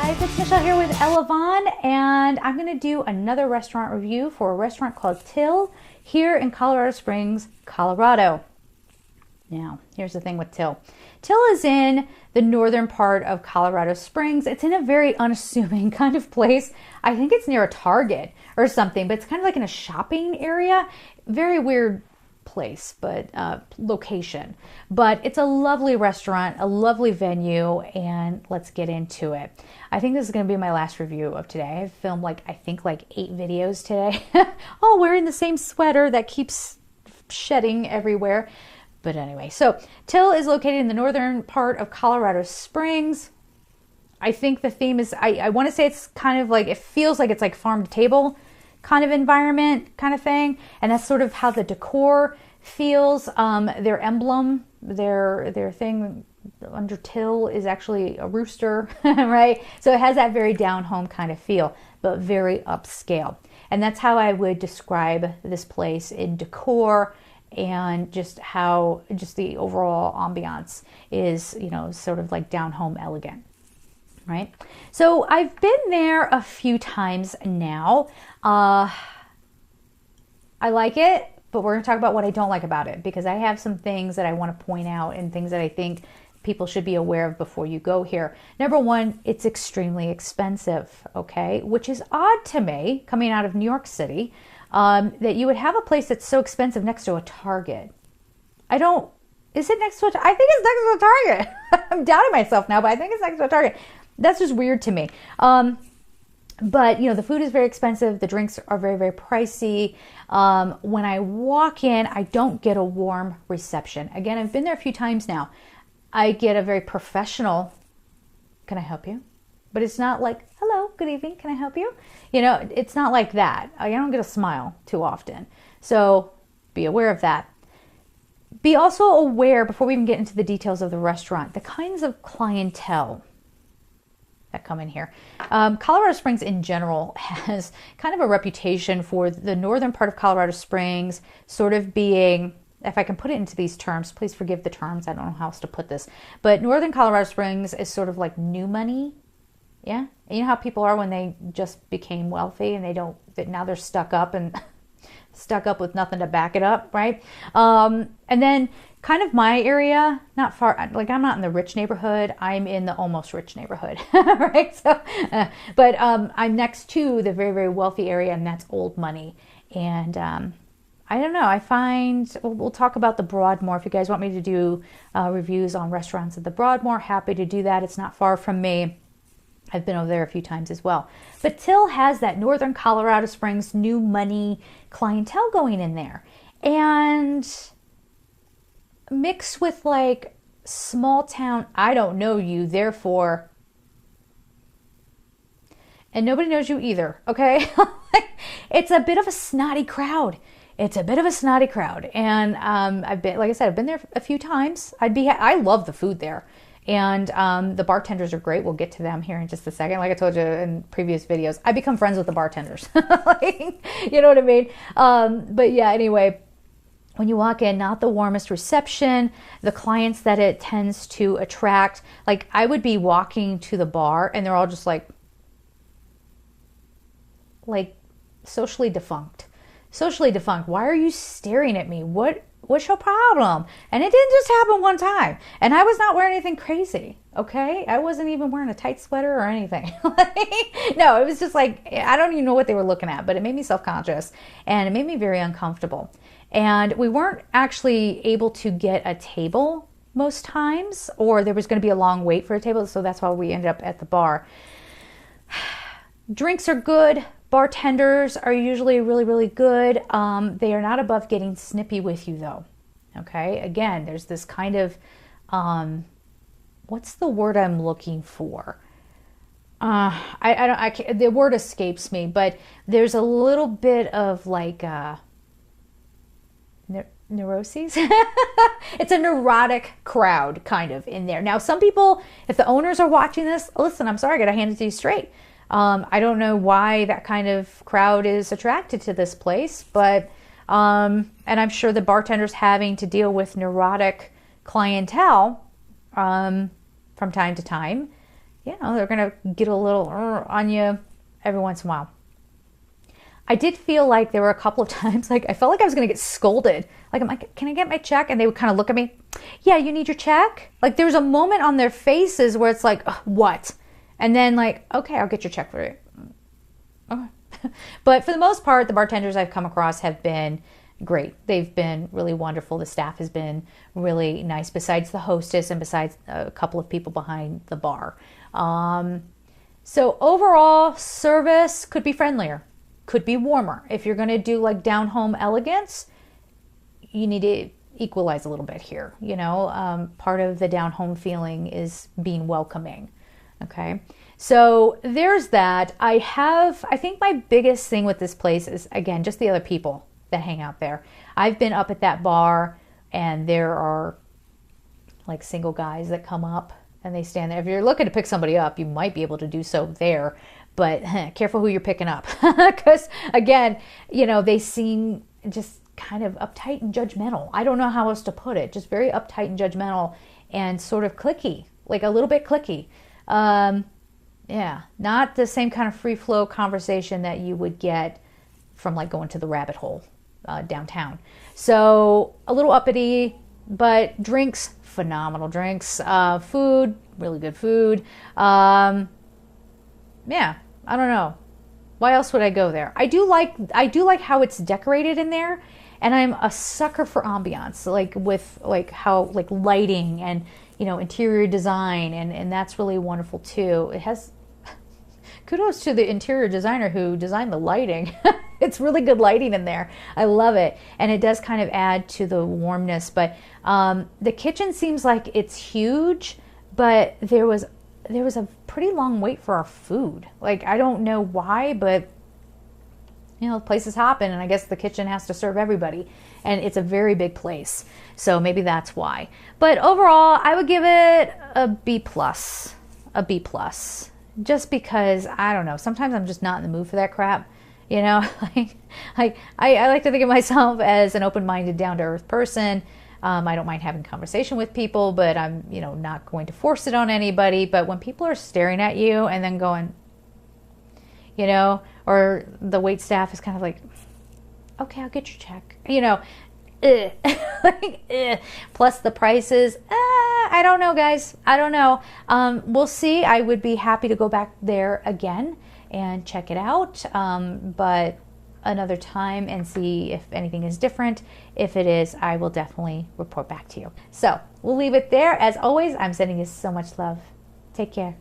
guys, it's Michelle here with Ella Vaughn, and I'm going to do another restaurant review for a restaurant called Till here in Colorado Springs, Colorado. Now, here's the thing with Till. Till is in the northern part of Colorado Springs. It's in a very unassuming kind of place. I think it's near a Target or something, but it's kind of like in a shopping area. Very weird place, but location. But it's a lovely restaurant, a lovely venue, and let's get into it. I think this is going to be my last review of today. I've filmed I think 8 videos today, all wearing the same sweater that keeps shedding everywhere. But anyway, so Till is located in the northern part of Colorado Springs. I think the theme is, I want to say it's kind of it feels like it's like farm to table kind of environment kind of thing. And that's sort of how the decor feels. Their emblem, their thing under Till is actually a rooster, right? So it has that very down home kind of feel, but very upscale. And that's how I would describe this place in decor and just the overall ambiance is, sort of like down home elegant. Right? So I've been there a few times now. I like it, but we're going to talk about what I don't like about it, because I have some things that I want to point out and things that I think people should be aware of before you go here. Number one, it's extremely expensive, okay? Which is odd to me, coming out of New York City, that you would have a place that's so expensive next to a Target. Is it next to I think it's next to a Target. I'm doubting myself now, but I think it's next to a Target. That's just weird to me. But, the food is very expensive. The drinks are very, very pricey. When I walk in, I don't get a warm reception. Again, I've been there a few times now. I get a very professional, can I help you? But it's not like, hello, good evening, can I help you? It's not like that. I don't get a smile too often. So be aware of that. Be also aware, before we even get into the details of the restaurant, the kinds of clientele that come in here. Colorado Springs in general has kind of a reputation for the northern part of Colorado Springs sort of being, if I can put it into these terms, please forgive the terms, I don't know how else to put this, but northern Colorado Springs is sort of like new money. Yeah? And you know how people are when they just became wealthy and now they're stuck up with nothing to back it up, right? And then kind of my area, not far, I'm not in the rich neighborhood, I'm in the almost rich neighborhood, right? So, but I'm next to the very, very wealthy area, and that's old money. And I don't know, I find, we'll talk about the Broadmoor. If you guys want me to do reviews on restaurants at the Broadmoor, happy to do that. It's not far from me. I've been over there a few times as well. But Till has that northern Colorado Springs new money clientele going in there. And mixed with small town, I don't know you, therefore, and nobody knows you either, okay? It's a bit of a snotty crowd. And I've been, like I said, I've been there a few times. I love the food there. And the bartenders are great. We'll get to them here in just a second. Like I told you in previous videos, I become friends with the bartenders. You know what I mean? But yeah, anyway, when you walk in, not the warmest reception. The clients that it tends to attract, I would be walking to the bar and they're all just like socially defunct. Why are you staring at me? What's your problem? And it didn't just happen one time. And I was not wearing anything crazy, okay? I wasn't even wearing a tight sweater or anything. No, it was just I don't even know what they were looking at, but it made me self-conscious and it made me very uncomfortable. And we weren't actually able to get a table most times, or there was going to be a long wait for a table, so that's why we ended up at the bar. Drinks are good. Bartenders are usually really, really good. They are not above getting snippy with you, though. Okay? Again, there's this kind of, what's the word I'm looking for? The word escapes me, but there's a little bit of neuroses. It's a neurotic crowd kind of in there. Now, some people, if the owners are watching this, listen, I'm sorry, I gotta hand it to you straight. I don't know why that kind of crowd is attracted to this place, but and I'm sure the bartender's having to deal with neurotic clientele from time to time. they're going to get a little on you every once in a while. I did feel like there were a couple of times, like I felt like I was going to get scolded. Like, I'm like, can I get my check? And they would kind of look at me. Yeah, you need your check? Like there was a moment on their faces where it's like, what? And then like, okay, I'll get your check for it. Okay. But for the most part, the bartenders I've come across have been great. They've been really wonderful. The staff has been really nice, besides the hostess and besides a couple of people behind the bar. So overall, service could be friendlier, could be warmer. If you're going to do like down home elegance, you need to equalize a little bit here. Part of the down home feeling is being welcoming. Okay. So there's that. I think my biggest thing with this place is, again, just the other people that hang out there. I've been up at that bar and there are like single guys that come up and they stand there. If you're looking to pick somebody up, you might be able to do so there, but careful who you're picking up. Because again, they seem just kind of uptight and judgmental. I don't know how else to put it. Just very uptight and judgmental and sort of cliquey, like a little bit cliquey. Yeah, not the same kind of free flow conversation that you would get from like going to the rabbit hole downtown. So a little uppity, but drinks, phenomenal drinks. Food, really good food. Yeah, I don't know. Why else would I go there? I do like how it's decorated in there, and I'm a sucker for ambiance, like with like how like lighting and interior design, and that's really wonderful too. It has kudos to the interior designer who designed the lighting. It's really good lighting in there. I love it. And it does kind of add to the warmness. But the kitchen seems like it's huge, but there was a pretty long wait for our food. Like, I don't know why, but the place is hopping, and I guess the kitchen has to serve everybody. And it's a very big place. So maybe that's why. But overall, I would give it a B+. A B+. Just because, I don't know, sometimes I'm just not in the mood for that crap. I like to think of myself as an open-minded, down-to-earth person. I don't mind having conversation with people, but I'm, not going to force it on anybody. But when people are staring at you and then going, or the wait staff is kind of like, okay, I'll get your check, plus the prices, I don't know, guys. I don't know. We'll see. I would be happy to go back there again and check it out, but another time and see if anything is different. If it is, I will definitely report back to you. So we'll leave it there. As always, I'm sending you so much love. Take care.